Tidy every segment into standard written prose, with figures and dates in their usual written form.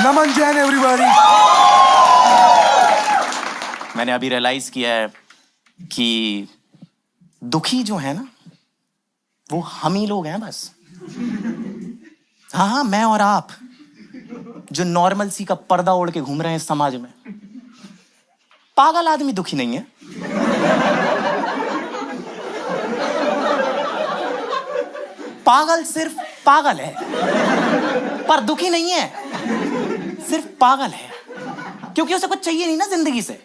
नमन Jain everybody. मैंने अभी realise किया है कि दुखी जो है ना वो हम ही लोग हैं बस। हाँ, मैं और आप जो नॉर्मल सी का पर्दा ओढ़ के घूम रहे हैं इस समाज में। पागल आदमी दुखी नहीं है। पागल सिर्फ पागल है पर दुखी नहीं है, सिर्फ पागल है। क्योंकि उसे कुछ चाहिए नहीं ना जिंदगी से।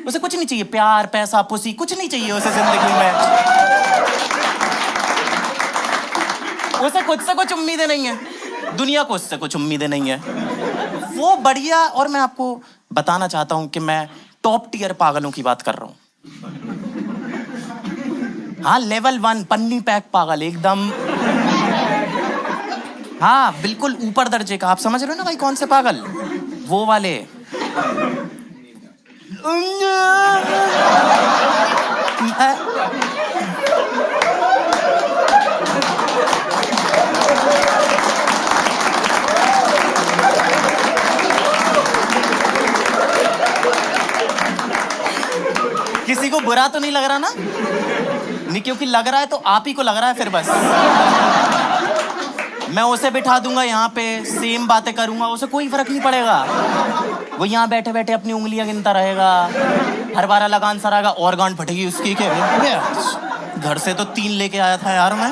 उसे कुछ नहीं चाहिए, प्यार पैसा पुसी कुछ नहीं चाहिए उसे जिंदगी में। उसे खुद से कुछ उम्मीदें नहीं है, दुनिया को उससे कुछ उम्मीदें नहीं है। वो बढ़िया। और मैं आपको बताना चाहता हूं कि मैं टॉप टियर पागलों की बात कर रहा हूं। हाँ, लेवल 1 पन्नी पैक पागल एकदम। हाँ, बिल्कुल ऊपर दर्जे का। आप समझ रहे हो ना भाई कौन से पागल? वो वाले। किसी को बुरा तो नहीं लग रहा ना? नहीं, क्योंकि लग रहा है तो आप ही को लग रहा है फिर बस। मैं उसे बिठा दूंगा यहाँ पे, सेम बातें करूंगा, उसे कोई फर्क नहीं पड़ेगा। वो यहाँ बैठे बैठे अपनी उंगलियां गिनता रहेगा। हर बार लगान सर आएगा और गांड फटेगी उसकी के। घर से तो 3 लेके आया था यार मैं।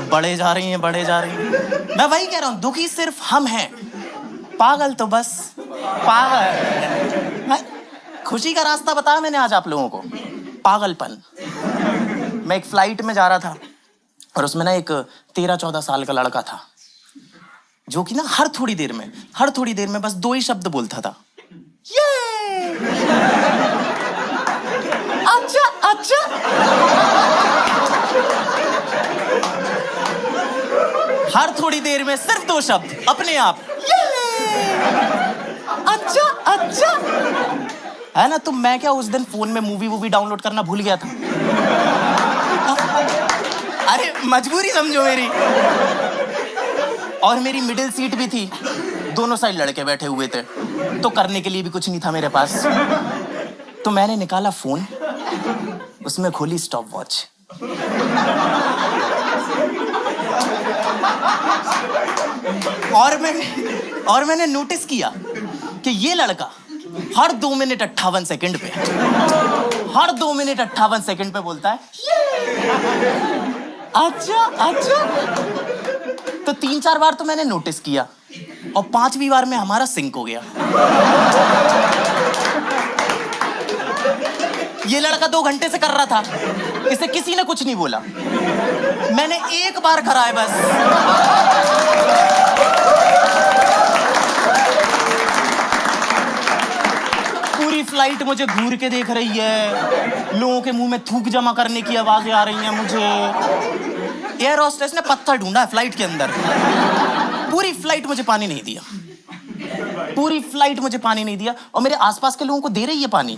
बड़े जा रही हैं, बड़े जा रही हैं। मैं वही कह रहा हूँ, दुखी सिर्फ हम हैं, पागल तो बस पागल। खुशी का रास्ता बताया मैंने आज आप लोगों को, पागलपन। मैं एक फ्लाइट में जा रहा था और उसमें ना एक 13-14 साल का लड़का था जो कि ना हर थोड़ी देर में बस 2 ही शब्द बोलता था, ये। अच्छा अच्छा। हर थोड़ी देर में सिर्फ 2 शब्द अपने आप, ये। अच्छा अच्छा, है ना? तो मैं क्या उस दिन फोन में मूवी डाउनलोड करना भूल गया था। अरे मजबूरी समझो मेरी। और मेरी मिडिल सीट भी थी, दोनों साइड लड़के बैठे हुए थे, तो करने के लिए भी कुछ नहीं था मेरे पास। तो मैंने निकाला फोन, उसमें खोली स्टॉप वॉच। और मैंने नोटिस किया कि ये लड़का हर 2 मिनट 58 सेकंड पे, हर 2 मिनट 58 सेकंड पे बोलता है, अच्छा अच्छा। तो 3-4 बार तो मैंने नोटिस किया और 5वीं बार में हमारा सिंक हो गया। ये लड़का 2 घंटे से कर रहा था, इसे किसी ने कुछ नहीं बोला। मैंने एक बार करा है बस। पूरी फ्लाइट मुझे घूर के देख रही है, लोगों के मुंह में थूक जमा करने की आवाजें आ रही हैं मुझे। एयर होस्टेस ने पत्थर ढूंढा है फ्लाइट के अंदर। पूरी फ्लाइट मुझे पानी नहीं दिया, पूरी फ्लाइट मुझे पानी नहीं दिया। और मेरे आसपास के लोगों को दे रही है पानी,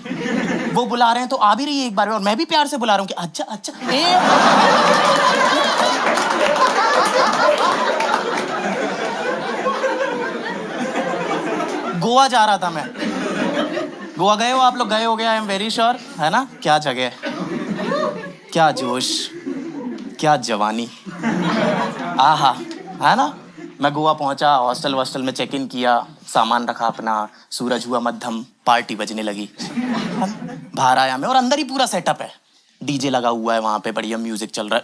वो बुला रहे हैं तो आ भी रही है एक बार में, और मैं भी प्यार से बुला रहा हूँ कि अच्छा अच्छा। गोवा जा रहा था मैं। गोवा गए हो आप लोग? गए हो गया, आई एम वेरी श्योर, है ना? क्या जगह, क्या जोश, क्या जवानी, आहा, है ना? मैं गोवा पहुंचा, हॉस्टल में चेक इन किया, सामान रखा अपना, सूरज हुआ मध्यम, पार्टी बजने लगी। बाहर आया मैं और अंदर ही पूरा सेटअप है, डीजे लगा हुआ है वहां पे, बढ़िया म्यूजिक चल रहा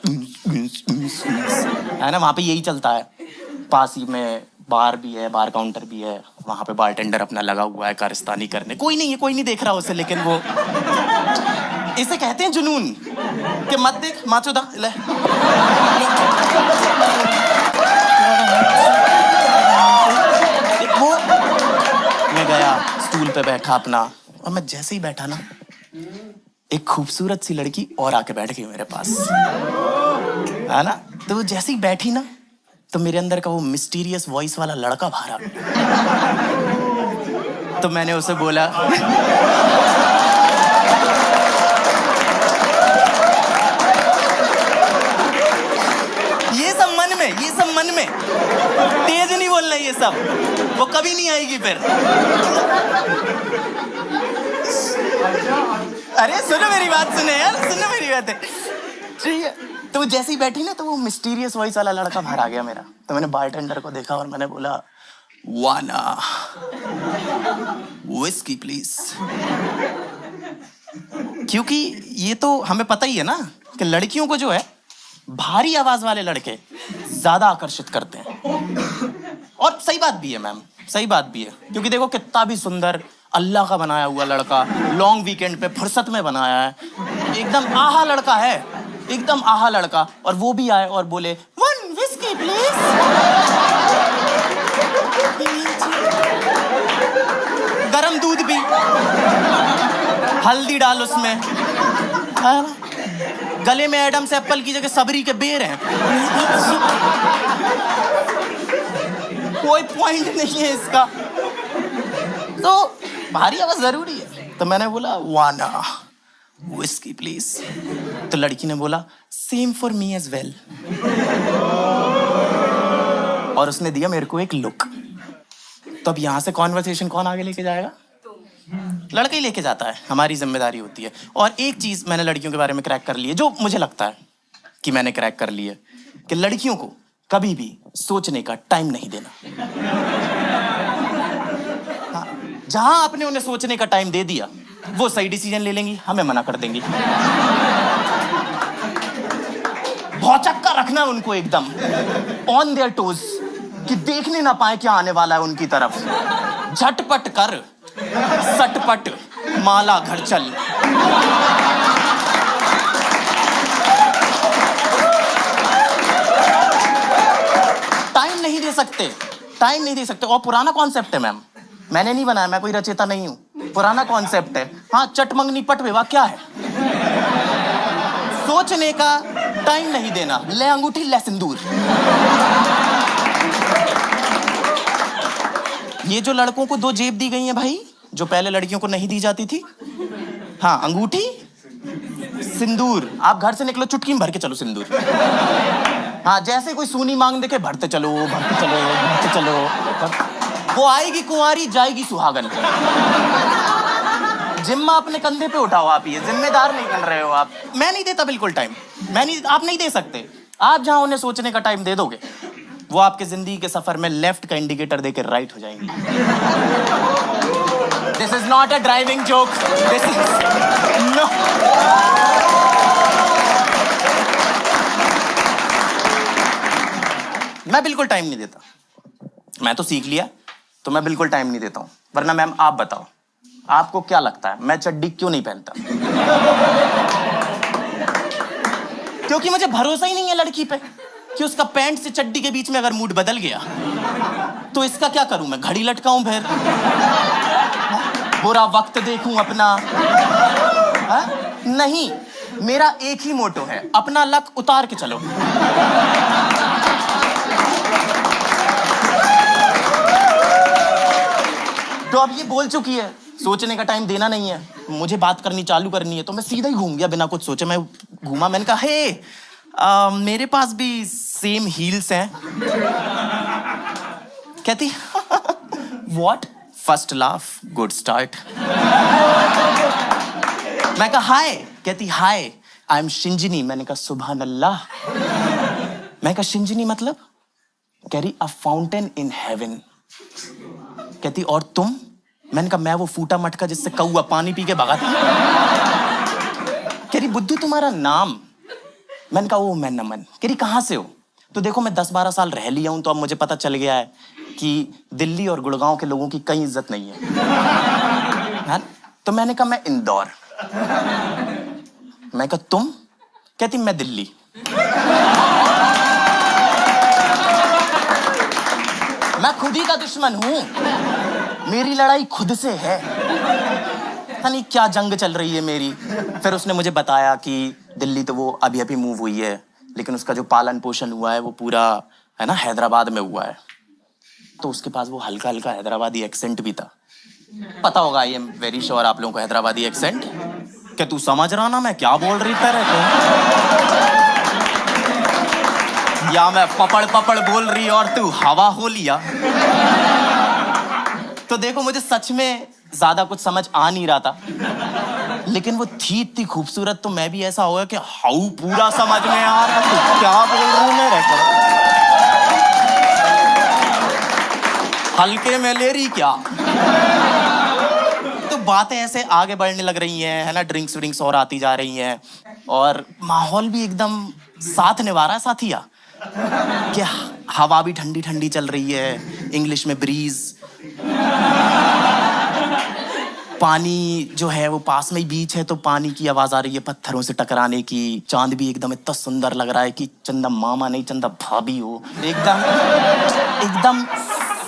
है ना? वहां पे यही चलता है। पास ही में बार भी है, बार काउंटर भी है, वहां पे बारटेंडर अपना लगा हुआ है कारस्तानी करने। कोई नहीं देख रहा उसे, लेकिन वो, इसे कहते हैं जुनून कि मत देख माचोदा ले। वो मैं गया, स्टूल पे बैठा अपना, और मैं जैसे ही बैठा ना, एक खूबसूरत सी लड़की और आके बैठ गई मेरे पास, है ना? तो वो जैसे ही बैठी ना, तो मेरे अंदर का वो मिस्टीरियस वॉइस वाला लड़का बाहर आ गया। तो मैंने उसे बोला, ये सब मन में में, ये सब मन में, तेज नहीं बोलना ये सब, वो कभी नहीं आएगी फिर। अरे सुनो मेरी बात, सुने यार, सुनो मेरी बात है, ठीक है। तो वो जैसे ही बैठी ना, तो वो मिस्टीरियस वॉइस वाला लड़का बाहर आ गया मेरा। तो मैंने बारटेंडर को देखा और मैंने बोला, वाना विस्की प्लीज। क्योंकि ये तो हमें पता ही है ना कि लड़कियों को जो है भारी आवाज वाले लड़के ज्यादा आकर्षित करते हैं। और सही बात भी है मैम, सही बात भी है, क्योंकि देखो कितना भी सुंदर अल्लाह का बनाया हुआ लड़का, लॉन्ग वीकेंड पे फुर्सत में बनाया है, एकदम आहा लड़का है, एकदम आहा लड़का, और वो भी आए और बोले 1 विस्की प्लीज। गरम दूध भी, हल्दी डाल उसमें, है ना? गले में एडम से एप्पल की जगह सबरी के बेर हैं। कोई पॉइंट नहीं है इसका। तो भारी आवाज जरूरी है। तो मैंने बोला, वाना विस्की प्लीज। तो लड़की ने बोला, same for me as well. और उसने दिया मेरे को एक लुक। तो अब यहां से कॉन्वर्सेशन कौन आगे लेके जाएगा? लड़का ही लेके जाता है, हमारी जिम्मेदारी होती है। और एक चीज मैंने लड़कियों के बारे में क्रैक कर ली है, जो मुझे लगता है कि मैंने क्रैक कर ली है, कि लड़कियों को कभी भी सोचने का टाइम नहीं देना। हाँ, जहां आपने उन्हें सोचने का टाइम दे दिया, वो सही डिसीजन ले लेंगी, हमें मना कर देंगी। भौचक्का रखना उनको एकदम ऑन देयर टोज, कि देखने ना पाए क्या आने वाला है उनकी तरफ। झटपट कर, सटपट माला घर चल। टाइम नहीं दे सकते, टाइम नहीं दे सकते। और पुराना कॉन्सेप्ट है मैम, मैंने नहीं बनाया, मैं कोई रचेता नहीं हूं, पुराना कॉन्सेप्ट है। हाँ, चटमंगनी पट विवाह क्या है? सोचने का टाइम नहीं देना, ले अंगूठी ले सिंदूर। ये जो लड़कों को 2 जेब दी गई हैं भाई, जो पहले लड़कियों को नहीं दी जाती थी, हाँ, अंगूठी सिंदूर। आप घर से निकलो, चुटकी में भर के चलो सिंदूर। हाँ, जैसे कोई सूनी मांग देके भरते चलो, भरते चलो, भरते चलो। वो आएगी कुंवारी, जाएगी सुहागन। जिम्मा अपने कंधे पे उठाओ आप, ये जिम्मेदार नहीं बन रहे हो आप। मैं नहीं देता बिल्कुल टाइम, आप नहीं दे सकते। आप जहां उन्हें सोचने का टाइम दे दोगे, वो आपके जिंदगी के सफर में लेफ्ट का इंडिकेटर देकर राइट हो जाएंगे। This is not a driving joke, this is no. मैं बिल्कुल टाइम नहीं देता, मैं तो सीख लिया, तो मैं बिल्कुल टाइम नहीं देता हूं। वरना मैम आप बताओ, आपको क्या लगता है मैं चड्डी क्यों नहीं पहनता? क्योंकि मुझे भरोसा ही नहीं है लड़की पे, कि उसका पैंट से चड्डी के बीच में अगर मूड बदल गया तो इसका क्या करूं मैं? घड़ी लटकाऊं फिर? बुरा वक्त देखूं अपना? हा? नहीं, मेरा एक ही मोटो है, अपना लक उतार के चलो। तो अब ये बोल चुकी है, सोचने का टाइम देना नहीं है, मुझे बात करनी चालू करनी है, तो मैं सीधा ही घूम गया बिना कुछ सोचे। मैं घूमा, मैंने कहा, हे मेरे पास भी सेम हील्स हैं। कहती what? First laugh, good start. मैं कहा हाय, कहती हाय, आई एम शिंजनी। मैंने कहा सुभान अल्लाह। मैं कहा शिंजनी मतलब? कह रही अ फाउंटेन इन हेवन। कहती और तुम? मैंने कहा मैं वो फूटा मटका जिससे कौआ पानी पी के भगा था। कह रही बुद्धू तुम्हारा नाम? मैंने कहा वो मैं नमन। कह रही कहां से हो? तो देखो मैं 10-12 साल रह लिया हूं, तो अब मुझे पता चल गया है कि दिल्ली और गुड़गांव के लोगों की कहीं इज्जत नहीं है। तो मैंने कहा मैं इंदौर। मैं कहा तुम? कहती मैं दिल्ली। मैं खुद ही का दुश्मन हूं, मेरी लड़ाई खुद से है। नहीं क्या जंग चल रही है मेरी। फिर उसने मुझे बताया कि दिल्ली तो वो अभी अभी मूव हुई है, लेकिन उसका जो पालन पोषण हुआ है वो पूरा है ना हैदराबाद में हुआ है। तो उसके पास वो हल्का हल्का हैदराबादी एक्सेंट भी था। पता होगा, आई एम वेरी श्योर आप लोगों को हैदराबादी एक्सेंट। क्या तू समझ रहा ना मैं क्या बोल रही तेरे को? या मैं पपड़ पपड़ बोल रही और तू हवा हो लिया। तो देखो मुझे सच में ज्यादा कुछ समझ आ नहीं रहा था, लेकिन वो थी इतनी खूबसूरत तो मैं भी ऐसा हो गया कि हाउ पूरा समझ में आ रहा है क्या बोल रही मैं रहकर हल्के में ले रही क्या। तो बातें ऐसे आगे बढ़ने लग रही हैं, है ना, ड्रिंक्स व्रिंक्स और आती जा रही हैं और माहौल भी एकदम साथ निभा रहा है साथिया कि हवा भी ठंडी ठंडी चल रही है, इंग्लिश में ब्रीज, पानी जो है वो पास में ही बीच है तो पानी की आवाज आ रही है पत्थरों से टकराने की, चांद भी एकदम इतना सुंदर लग रहा है कि चंदा मामा नहीं चंदा भाभी हो, एकदम एकदम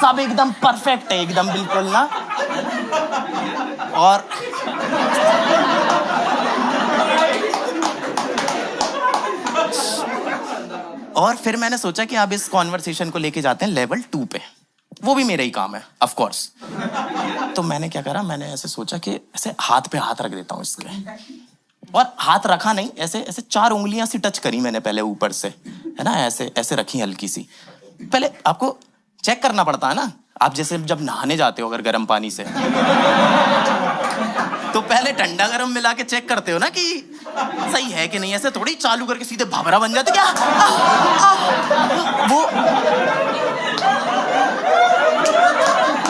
सब एकदम परफेक्ट है, एकदम बिल्कुल ना। और फिर मैंने सोचा कि अब इस कॉन्वर्सेशन को लेके जाते हैं लेवल 2 पे, वो भी मेरा ही काम है ऑफ कोर्स। तो मैंने क्या करा, मैंने ऐसे सोचा कि ऐसे हाथ पे हाथ रख देता हूँ इसके, और हाथ रखा नहीं, ऐसे ऐसे 4 उंगलियां सी टच करी मैंने पहले ऊपर से, है ना, ऐसे ऐसे रखी हल्की सी। पहले आपको चेक करना पड़ता है ना, आप जैसे जब नहाने जाते हो अगर गर्म पानी से तो पहले ठंडा गर्म मिला के चेक करते हो ना कि सही है कि नहीं, ऐसे थोड़ी चालू करके सीधे भंवरा बन जाते क्या वो।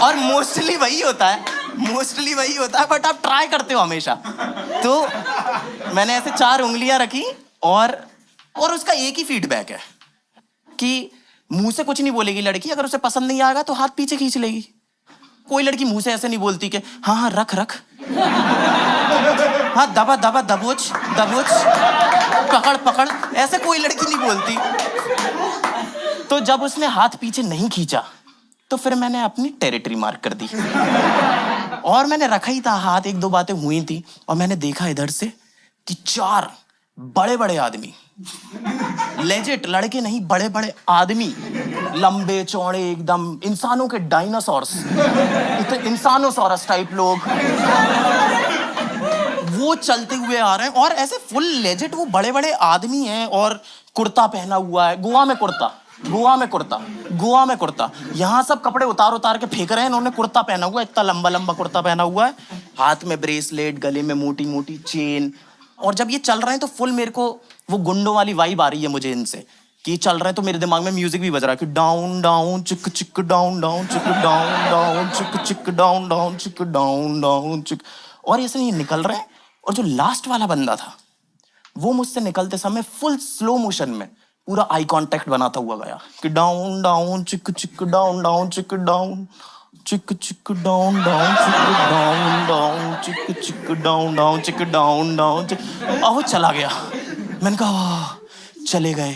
और मोस्टली वही होता है, बट आप ट्राई करते हो हमेशा। तो मैंने ऐसे 4 उंगलियां रखी और उसका एक ही फीडबैक है कि मुंह से कुछ नहीं बोलेगी लड़की, अगर उसे पसंद नहीं आएगा तो हाथ पीछे खींच लेगी। कोई लड़की मुंह से ऐसे नहीं बोलती कि हाँ हाँ रख रख, हाँ दबा दबा दबोच दबोच, पकड़ पकड़, ऐसे कोई लड़की नहीं बोलती। तो जब उसने हाथ पीछे नहीं खींचा तो फिर मैंने अपनी टेरिटरी मार्क कर दी और मैंने रखा ही था हाथ, 1-2 बातें हुई थी और मैंने देखा इधर से कि 4 बड़े बड़े आदमी, लेजिट लड़के नहीं, बड़े बड़े आदमी, लंबे चौड़े एकदम इंसानों के डायनासोर्स, इंसानोसॉरस टाइप लोग, वो चलते हुए आ रहे हैं और ऐसे फुल लेजिट वो बड़े बड़े आदमी हैं और कुर्ता पहना हुआ है, गोवा में कुर्ता, यहाँ सब कपड़े उतार के फेंक रहे हैं, इन्होंने कुर्ता पहना हुआ है, इतना लंबा लंबा कुर्ता पहना हुआ है, हाथ में ब्रेसलेट, गले में मोटी मोटी चेन। और जब ये चल रहे हैं तो फुल मेरे को वो गुंडों वाली वाइब आ रही है मुझे इनसे कि चल रहे हैं, तो मेरे दिमाग में म्यूजिक भी बज रहा है कि डाउन डाउन चिक चिक डाउन डाउन चिक डाउन डाउन चिक चिक डाउन डाउन चिक डाउन डाउन चिक। और ऐसे ये निकल रहे हैं और जो लास्ट वाला बंदा था वो मुझसे निकलते समय फुल स्लो मोशन में पूरा आई कांटेक्ट बनाता हुआ गया कि डाउन डाउन चिक चिक डाउन डाउन चिक डाउन चिक चिक डाउन डाउन चिक डाउन डाउन चिक चिक डाउन डाउन चिक डाउन डाउन। और वो चला गया, मैंने कहा चले गए,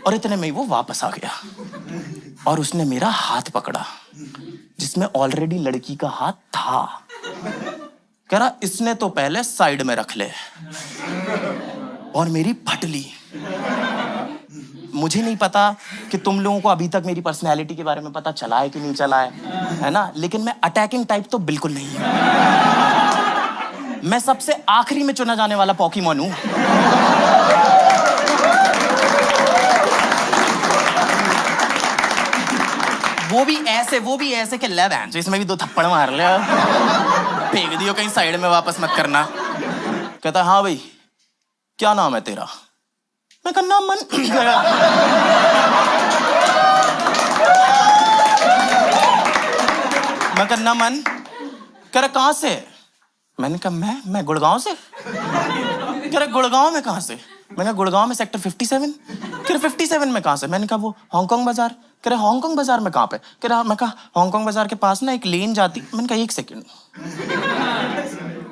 और इतने में ही वो वापस आ गया और उसने मेरा हाथ पकड़ा जिसमें ऑलरेडी लड़की का हाथ था। कह रहा इसने तो पहले साइड में रख ले, और मेरी फटली। मुझे नहीं पता कि तुम लोगों को अभी तक मेरी पर्सनैलिटी के बारे में पता चला है कि नहीं चला है ना, लेकिन मैं अटैकिंग टाइप तो बिल्कुल नहीं हूं। मैं सबसे आखिरी में चुना जाने वाला पोकेमॉन हूं। वो भी ऐसे कि ले बहन, इसमें भी 2 थप्पड़ मार ले, फेंक दियो कहीं साइड में, वापस मत करना। कहता हाँ भाई क्या नाम है तेरा? मैं कहा नाम मन। मैं कहा ना मन। कह रहा कहाँ से? मैंने कहा मैं गुड़गांव से। कह रहा गुड़गांव में कहाँ से? मैंने कहा गुड़गांव में सेक्टर 57। कह रहा 57 में कहाँ से? मैंने कहा वो हांगकांग बाजार। कह रहा हांगकांग बाजार में कहाँ पे? कह रहा मैं कहा हांगकांग बाजार के पास ना एक लेन जाती। मैंने कहा 1 सेकंड,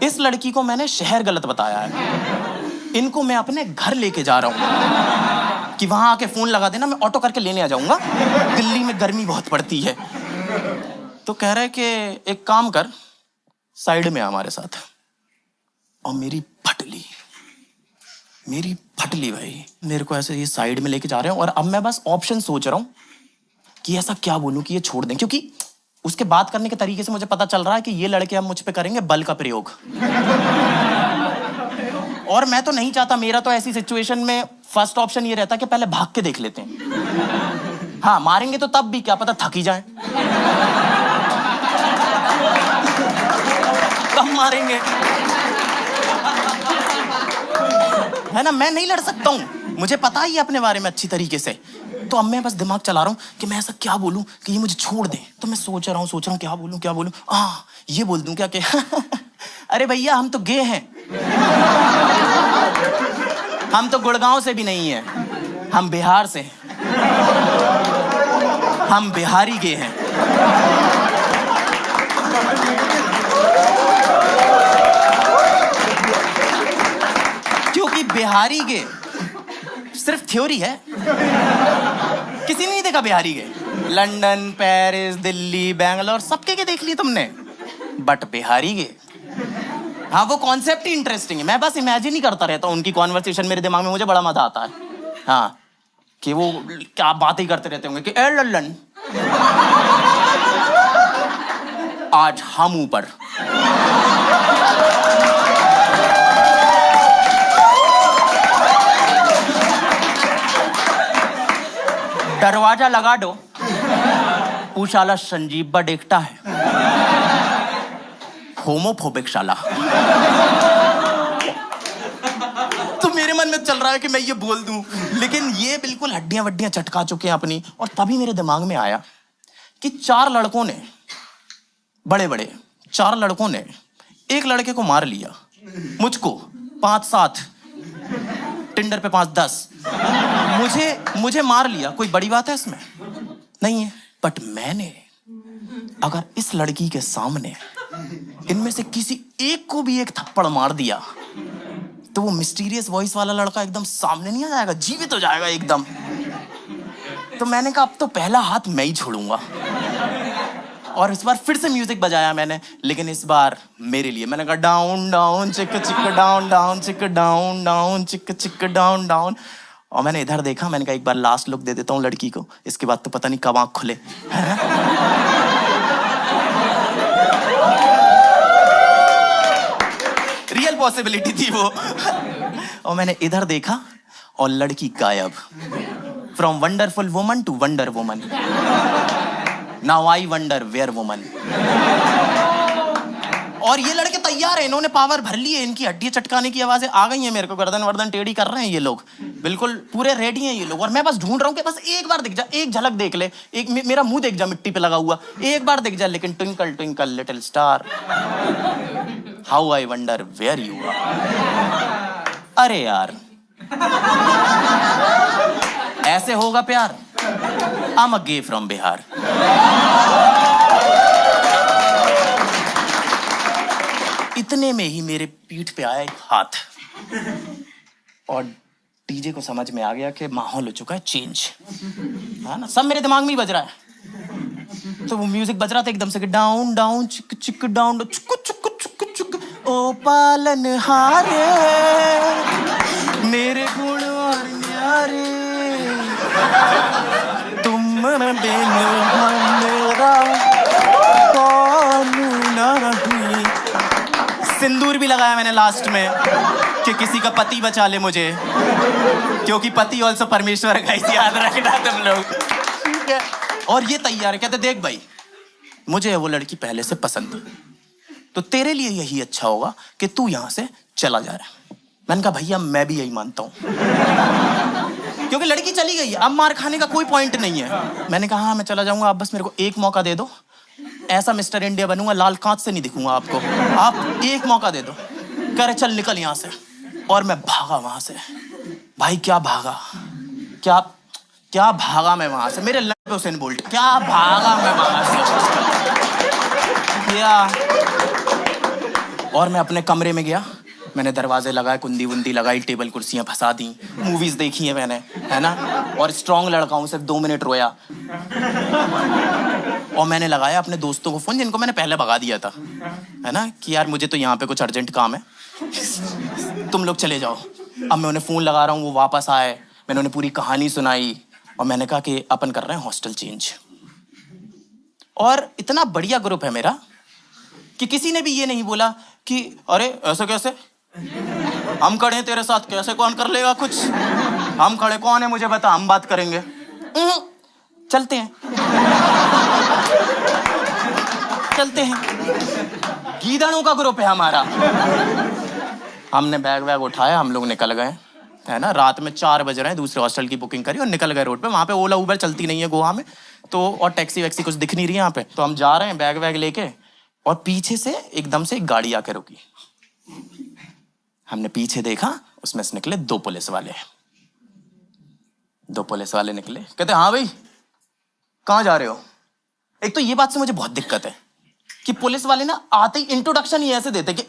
इस लड़की को मैंने शहर गलत बताया है, इनको मैं अपने घर लेके जा रहा हूँ कि वहां आके फोन लगा देना, मैं ऑटो करके लेने आ जाऊंगा, दिल्ली में गर्मी बहुत पड़ती है। तो कह रहा है कि एक काम कर, साइड में हमारे साथ। और मेरी फटली भाई, मेरे को ऐसे ये साइड में लेके जा रहे हैं और अब मैं बस ऑप्शन सोच रहा हूँ कि ऐसा क्या बोलूं कि ये छोड़ दें, क्योंकि उसके बात करने के तरीके से मुझे पता चल रहा है कि ये लड़के अब मुझ पे करेंगे बल का प्रयोग। और मैं तो नहीं चाहता, मेरा तो ऐसी सिचुएशन में फर्स्ट ऑप्शन ये रहता है कि पहले भाग के देख लेते हैं। हाँ, मारेंगे तो तब भी क्या पता थक ही जाए। कब मारेंगे, है ना? मैं नहीं लड़ सकता हूँ, मुझे पता ही है अपने बारे में अच्छी तरीके से। तो अब मैं बस दिमाग चला रहा हूँ कि मैं ऐसा क्या बोलूँ कि ये मुझे छोड़ दे। तो मैं सोच रहा हूँ क्या बोलूँ। ये बोल दूँ क्या कि अरे भैया हम तो गे हैं, हम तो गुड़गांव से भी नहीं है, हम बिहार से हैं, हम बिहारी गे हैं। क्योंकि बिहारी गे सिर्फ थ्योरी है, किसी ने नहीं देखा बिहारी गे। लंदन, पेरिस, दिल्ली, बैंगलोर सबके के देख लिए तुमने, बट बिहारी गे, हाँ वो कॉन्सेप्ट ही इंटरेस्टिंग है। मैं बस इमेजिन ही करता रहता हूँ उनकी कॉन्वर्सेशन मेरे दिमाग में, मुझे बड़ा मजा आता है। हाँ, कि वो क्या बातें करते रहते होंगे कि ए लल्लन आज हम ऊपर, दरवाजा लगा दो, पूछाला संजीव बा देखता है, होमोफोबिक शाला। तो मेरे मन में चल रहा है कि मैं ये बोल दूं, लेकिन ये बिल्कुल हड्डियां वड्डियां चटका चुके हैं अपनी। और तभी मेरे दिमाग में आया कि 4 लड़कों ने, बड़े बड़े 4 लड़कों ने एक लड़के को मार लिया, मुझको 5-7, टिंडर पे 5-10, मुझे मार लिया। कोई बड़ी बात है इसमें? नहीं है। बट मैंने अगर इस लड़की के सामने इनमें से किसी एक को भी एक थप्पड़ मार दिया तो वो मिस्टीरियस वॉइस वाला लड़का एकदम सामने नहीं आ जाएगा, जीवित हो जाएगा एकदम। तो मैंने कहा अब तो पहला हाथ मैं ही छोड़ूंगा। और इस बार फिर से म्यूजिक बजाया मैंने, लेकिन इस बार मेरे लिए। मैंने कहा डाउन डाउन चिक चिक डाउन डाउन चिक डाउन डाउन चिक चिक डाउन डाउन। और मैंने इधर देखा, मैंने कहा एक बार लास्ट लुक दे देता हूँ लड़की को, इसके बाद तो पता नहीं कब आँख खुले, है ना? रियल पॉसिबिलिटी थी वो। और मैंने इधर देखा और लड़की गायब। From wonderful woman to wonder woman. Now I wonder where woman. और ये लड़के तैयार हैं, इन्होंने पावर भर ली है, इनकी हड्डी चटकाने की आवाजें आ गई हैं मेरे को, गर्दन वर्दन टेढ़ी कर रहे हैं ये लोग, बिल्कुल पूरे रेडी हैं ये लोग। और मैं बस ढूंढ रहा हूँ कि बस एक बार दिख जा, एक झलक देख ले, एक मेरा मुंह देख जा मिट्टी पे लगा हुआ, एक बार दिख जा। लेकिन twinkle twinkle little star, how I wonder where you are. अरे यार ऐसे होगा प्यार? I am a gay from Bihar. इतने में ही मेरे पीठ पे आया एक हाथ और डीजे को समझ में आ गया कि माहौल हो चुका है चेंज, है ना? सब मेरे दिमाग में ही बज रहा है। तो वो म्यूजिक बज रहा था एकदम से कि डाउन डाउन चिक चिक डाउन चुक चुक चुक चुक, ओ पालन हारे मेरे गुण और न्यारे, तुम बिन मेरा कौन नहीं। सिंदूर भी लगाया मैंने लास्ट में कि किसी का पति बचा ले मुझे, क्योंकि पति ऑल्सो परमेश्वर का, इसे याद रखना तुम लोग, ठीक है? और ये तैयार है, कहते देख भाई मुझे वो लड़की पहले से पसंद है, तो तेरे लिए यही अच्छा होगा कि तू यहाँ से चला जा रहा है। मैंने कहा भैया मैं भी यही मानता हूँ, क्योंकि लड़की चली गई, अब मार खाने का कोई पॉइंट नहीं है। मैंने कहा हाँ मैं चला जाऊंगा, आप बस मेरे को एक मौका दे दो, ऐसा मिस्टर इंडिया बनूंगा लाल कांच से नहीं दिखूंगा आपको, आप एक मौका दे दो। कह रहे चल निकल यहाँ से। और मैं भागा वहां से, भाई क्या भागा, क्या भागा मैं वहां से, मेरे लड़के हुसैन बोल्ट, क्या भागा मैं वहां से, क्या। और मैं अपने कमरे में गया, मैंने दरवाजे लगाए, कुंडी वुंडी लगाई, टेबल कुर्सियां फंसा दी, मूवीज देखी है मैंने, है ना? और स्ट्रॉन्ग लड़का हूं, सिर्फ 2 मिनट रोया। और मैंने लगाया अपने दोस्तों को फोन, जिनको मैंने पहले भगा दिया था, है ना, कि यार मुझे तो यहाँ पे कुछ अर्जेंट काम है, तुम लोग चले जाओ। अब मैं उन्हें फोन लगा रहा हूँ, वो वापस आए, मैंने उन्हें पूरी कहानी सुनाई और मैंने कहा कि अपन कर रहे हैं हॉस्टल चेंज। और इतना बढ़िया ग्रुप है मेरा कि किसी ने भी ये नहीं बोला कि अरे ऐसा कैसे, हम खड़े हैं तेरे साथ, कैसे कौन कर लेगा कुछ, हम खड़े, कौन है मुझे बता, हम बात करेंगे। चलते हैं चलते हैं, गीदड़ों का ग्रुप है हमारा। हमने बैग वैग उठाया, हम लोग निकल गए, है ना। रात में 4 बज रहे हैं, दूसरे हॉस्टल की बुकिंग करी और निकल गए रोड पे। वहाँ पे ओला उबर चलती नहीं है गोवा में, तो और टैक्सी वैक्सी कुछ दिख नहीं रही यहाँ पे। तो हम जा रहे हैं बैग वैग लेके, और पीछे से एकदम से एक गाड़ी आके रुकी। हमने पीछे देखा, उसमें से निकले 2 पुलिस वाले। 2 पुलिस वाले निकले, कहते हाँ भाई कहाँ जा रहे हो। एक तो ये बात से मुझे बहुत दिक्कत है कि पुलिस वाले ना आते ही इंट्रोडक्शन ही ऐसे देते कि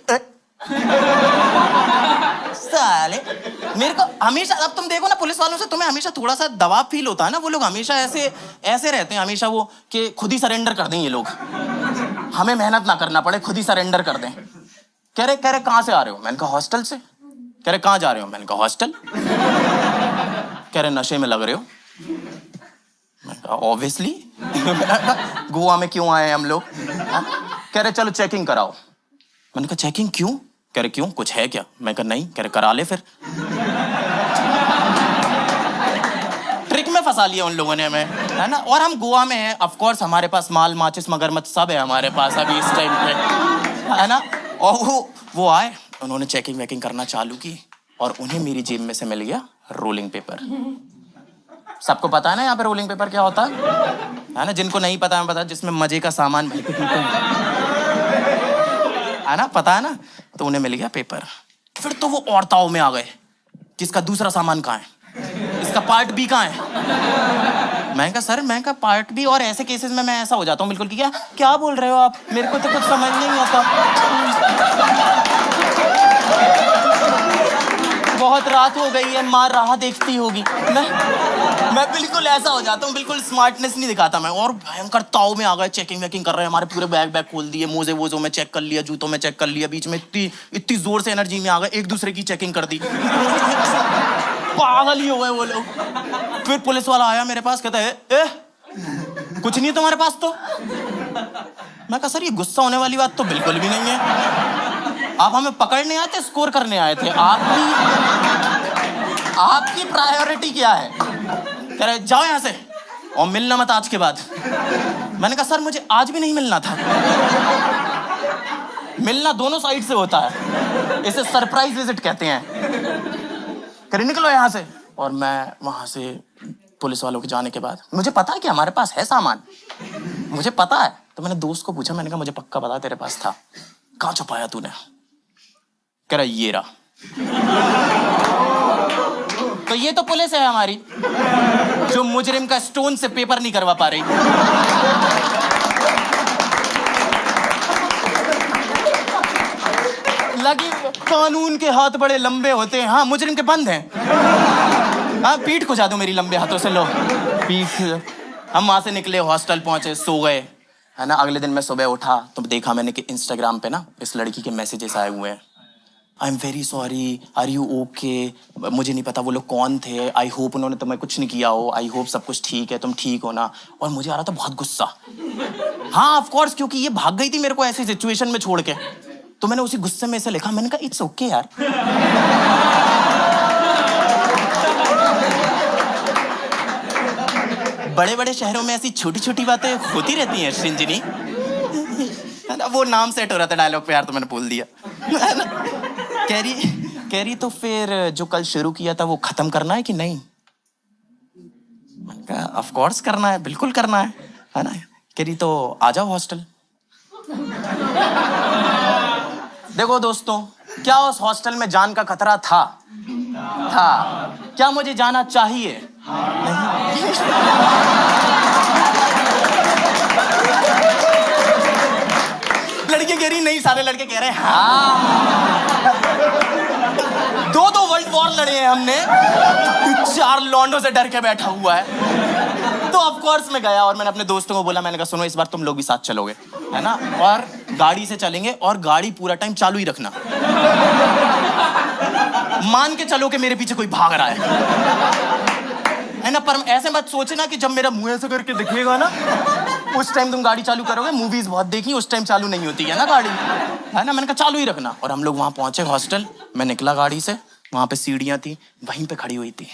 साले। मेरे को हमेशा, अब तुम देखो ना पुलिस वालों से तुम्हें हमेशा थोड़ा सा दबाव फील होता है ना। वो लोग हमेशा ऐसे रहते हैं हमेशा, वो कि खुद ही सरेंडर कर दें ये लोग, हमें मेहनत ना करना पड़े, खुद ही सरेंडर कर दें। कह रहे कहाँ से आ रहे हो। मैंने कहा हॉस्टल से। कह रहे कहाँ जा रहे हो। मैंने कहा हॉस्टल। कह रहे नशे में लग रहे हो। मैंने कहा ऑब्वियसली गोवा में क्यों आए हम लोग। कह रहे चलो चेकिंग कराओ। मैंने कहा चेकिंग क्यों। कह रहे क्यों कुछ है क्या। मैं कहा नहीं। कह रहे करा ले फिर। ट्रिक में फंसा लिया उन लोगों ने हमें, है ना। और हम गोवा में हैं, ऑफ कोर्स हमारे पास माल माचिस मगरमच्छ सब है हमारे पास अभी इस टाइम पे, है ना। और वो आए, उन्होंने चेकिंग वेकिंग करना चालू की, और उन्हें मेरी जेब में से मिल गया रोलिंग पेपर। सबको पता है ना यहाँ पे रोलिंग पेपर क्या होता है ना। जिनको नहीं पता है मैं बता, जिसमें मजे का सामान है ना, पता है ना। तो उन्हें मिल गया पेपर। फिर तो वो और ताव में आ गए कि इसका दूसरा सामान कहाँ है, इसका पार्ट बी कहाँ है। मैं कहा सर, मैं कहा पार्ट बी। और ऐसे केसेस में मैं ऐसा हो जाता हूँ बिल्कुल कि क्या बोल रहे हो आप, मेरे को तो कुछ समझ नहीं आता। बहुत रात हो गई है, माँ राह देखती होगी। मैं बिल्कुल ऐसा हो जाता हूँ, बिल्कुल स्मार्टनेस नहीं दिखाता मैं। और भयंकर ताव में आ गए, चेकिंग वेकिंग कर रहे हैं, हमारे पूरे बैग खोल दिए, मोजे वोजों में चेक कर लिया, जूतों में चेक कर लिया। बीच में इतनी जोर से एनर्जी में आ गए, एक दूसरे की चेकिंग कर दी। पागल ही हो गए वो लोग। फिर पुलिस वाला आया मेरे पास, कहता है कुछ नहीं है तुम्हारे पास तो। मैं कहा सर ये गुस्सा होने वाली बात तो बिल्कुल भी नहीं है, आप हमें पकड़ने आए थे, स्कोर करने आए थे। आपकी प्रायोरिटी क्या है। कह रहे जाओ यहाँ से और मिलना मत आज के बाद। मैंने कहा सर मुझे आज भी नहीं मिलना था। मिलना दोनों साइड से होता है, इसे सरप्राइज विजिट कहते हैं। कह रहे निकलो यहाँ से। और मैं वहां से पुलिस वालों के जाने के बाद, मुझे पता है कि हमारे पास है सामान, मुझे पता है। तो मैंने दोस्त को पूछा, मैंने कहा मुझे पक्का पता तेरे पास था, कहाँ छुपाया तूने। कह रहा ये रहा। तो ये तो पुलिस है हमारी जो मुजरिम का स्टोन से पेपर नहीं करवा पा रही। लगी कानून के हाथ बड़े लंबे होते हैं। हाँ मुजरिम के बंद हैं। हाँ पीठ को जा दो मेरी लंबे हाथों से, लो पीठ। हम वहां से निकले, हॉस्टल पहुंचे, सो गए, है ना। अगले दिन मैं सुबह उठा तो देखा मैंने कि इंस्टाग्राम पे ना इस लड़की के मैसेजेस आए हुए हैं। I am very sorry, are you okay. मुझे नहीं पता वो लोग कौन थे, आई होप उन्होंने तुम्हें कुछ नहीं किया हो, आई होप सब कुछ ठीक है, तुम ठीक हो ना। और मुझे आ रहा था बहुत गुस्सा। हाँ ऑफ कोर्स, क्योंकि ये भाग गई थी मेरे को ऐसी सिचुएशन में छोड़ के। तो मैंने उसी गुस्से में ऐसे लिखा, मैंने कहा इट्स ओके यार। बड़े बड़े शहरों में ऐसी छोटी छोटी बातें होती रहती हैं श्रिंजनी, है ना। वो नाम सेट हो रहा था डायलॉग पे यार, तो मैंने बोल दिया, है ना। कह रही तो फिर जो कल शुरू किया था वो खत्म करना है कि नहीं। मैंने कहा ऑफ कोर्स करना है, बिल्कुल करना है ना। कह रही तो आ जाओ हॉस्टल। देखो दोस्तों, क्या उस हॉस्टल में जान का खतरा था? क्या मुझे जाना चाहिए? नहीं। लड़के कह रही नहीं, सारे लड़के कह रहे हैं हाँ। 2 वर्ल्ड वॉर लड़े हैं हमने, 4 लॉन्डो से डर के बैठा हुआ है। तो ऑफ कोर्स मैं गया और मैंने अपने दोस्तों को बोला, मैंने कहा सुनो इस बार तुम लोग भी साथ चलोगे, है ना, और गाड़ी से चलेंगे और गाड़ी पूरा टाइम चालू ही रखना। मान के चलो कि मेरे पीछे कोई भाग रहा है ना। पर ऐसे मत सोचना कि जब मेरा मुंह ऐसे करके दिखेगा ना उस टाइम तुम गाड़ी चालू करोगे। मूवीज बहुत देखी, उस टाइम चालू नहीं होती है ना गाड़ी, है ना। मैंने कहा चालू ही रखना। और हम लोग वहां पहुंचे हॉस्टल, मैं निकला गाड़ी से, वहां पे सीढ़ियां थी, वहीं पे खड़ी हुई थी।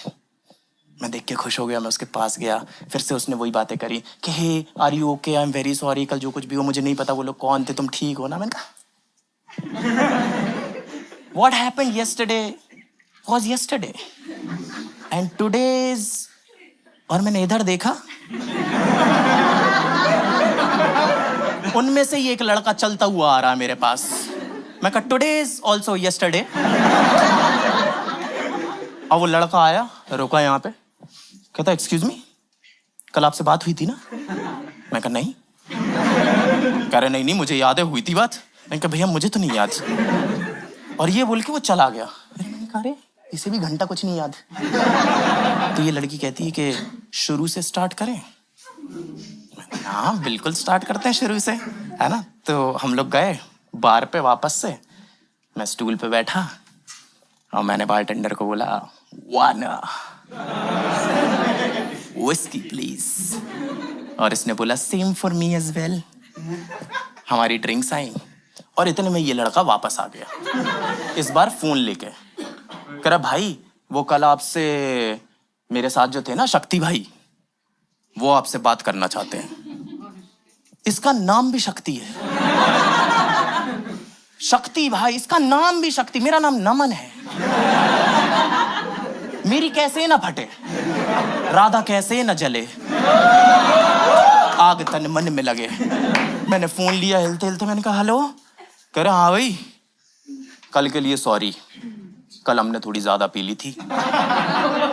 मैं देख के खुश हो गया, मैं उसके पास गया, फिर से उसने वही बातें करी कि hey are you okay, I am very sorry, कल जो कुछ भी हो मुझे नहीं पता वो लोग कौन थे, तुम ठीक हो ना? मैंने कहा what happened yesterday was yesterday and today's. और मैंने इधर देखा, उनमें से ही एक लड़का चलता हुआ आ रहा है मेरे पास। मैं कहा टुडे इज ऑल्सो यस्टरडे। और वो लड़का आया, रुका यहाँ पे, कहता एक्सक्यूज मी, कल आपसे बात हुई थी ना? मैं कहा नहीं। कह रहे नहीं मुझे याद है, हुई थी बात। मैंने कहा भैया मुझे तो नहीं याद। और ये बोल के वो चला गया। मैंने कहा अरे इसे भी घंटा कुछ नहीं याद। तो ये लड़की कहती है कि शुरू से स्टार्ट करें? हाँ बिल्कुल स्टार्ट करते हैं शुरू से, है ना? तो हम लोग गए बार पे वापस से, मैं स्टूल पे बैठा और मैंने बारटेंडर को बोला वन व्हिस्की प्लीज, और इसने बोला same for me as well. हमारी ड्रिंक्स आई और इतने में ये लड़का वापस आ गया, इस बार फोन लेके। कह रहा भाई वो कल आपसे मेरे साथ जो थे ना शक्ति भाई, वो आपसे बात करना चाहते हैं। इसका नाम भी शक्ति है, शक्ति भाई, इसका नाम भी शक्ति। मेरा नाम नमन है, मेरी कैसे न फटे, राधा कैसे न जले, आग तन मन में लगे। मैंने फोन लिया हिलते हिलते, मैंने कहा हेलो। कह रहे हाँ भाई कल के लिए सॉरी, कल हमने थोड़ी ज्यादा पी ली थी,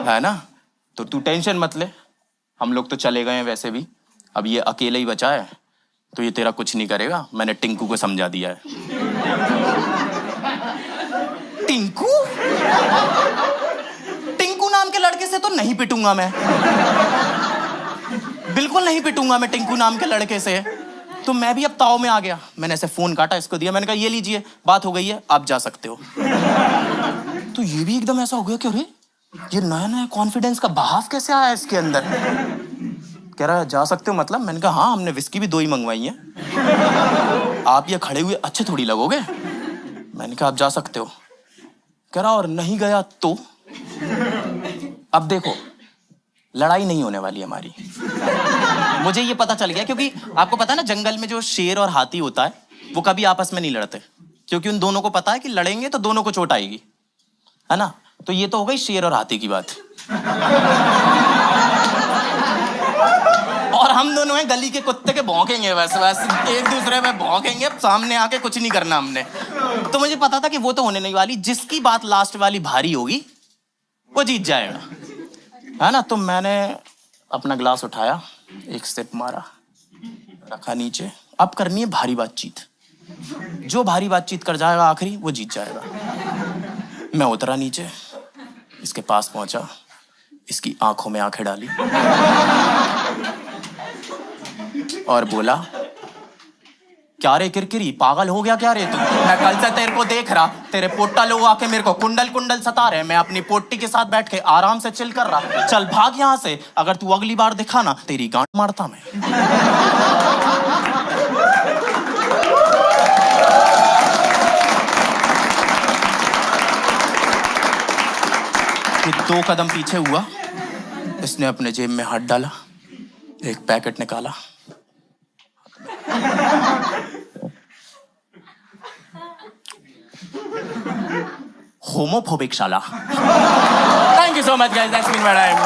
है ना? तो तू टेंशन मत ले, हम लोग तो चले गए हैं वैसे भी, अब ये अकेले ही बचा है तो ये तेरा कुछ नहीं करेगा, मैंने टिंकू को समझा दिया है। टिंकू? टिंकू नाम के लड़के से तो नहीं पिटूंगा मैं, बिल्कुल नहीं पिटूंगा मैं टिंकू नाम के लड़के से। तो मैं भी अब ताव में आ गया, मैंने ऐसे फोन काटा, इसको दिया, मैंने कहा ये लीजिए बात हो गई है, आप जा सकते हो। तो ये भी एकदम ऐसा हो गया कि अरे ये नया नया कॉन्फिडेंस का बहाव कैसे आया इसके अंदर। कह रहा है जा सकते हो मतलब? मैंने कहा हाँ, हमने विस्की भी 2 ही मंगवाई है, आप ये खड़े हुए अच्छे थोड़ी लगोगे। मैंने कहा आप जा सकते हो। कह रहा और नहीं गया तो? अब देखो लड़ाई नहीं होने वाली हमारी, मुझे ये पता चल गया, क्योंकि आपको पता है ना जंगल में जो शेर और हाथी होता है वो कभी आपस में नहीं लड़ते, क्योंकि उन दोनों को पता है कि लड़ेंगे तो दोनों को चोट आएगी, है ना? तो ये तो हो गई शेर और हाथी की बात। और हम दोनों हैं गली के कुत्ते के, भौंकेंगे बस एक दूसरे में भौंकेंगे, सामने आके कुछ नहीं करना हमने। तो मुझे पता था कि वो तो होने नहीं वाली, जिसकी बात लास्ट वाली भारी होगी वो जीत जाएगा, है ना? तो मैंने अपना ग्लास उठाया, एक सिप मारा, रखा नीचे। अब करनी है भारी बातचीत, जो भारी बातचीत कर जाएगा आखिरी वो जीत जाएगा। मैं उतरा नीचे, इसके पास पहुंचा, इसकी आंखों में आंखें डाली और बोला क्या रे किरकिरी, पागल हो गया क्या रे तू? मैं कल से तेरे को देख रहा, तेरे पोट्टा लोग आके मेरे को कुंडल कुंडल सता रहे, मैं अपनी पोट्टी के साथ बैठ के आराम से चिल कर रहा। चल भाग यहाँ से, अगर तू अगली बार दिखा ना तेरी गांड मारता मैं। ये 2 कदम पीछे हुआ, इसने अपने जेब में हाथ डाला, एक पैकेट निकाला, होमोफोबिक शाला। Thank you so much guys, that's been my time.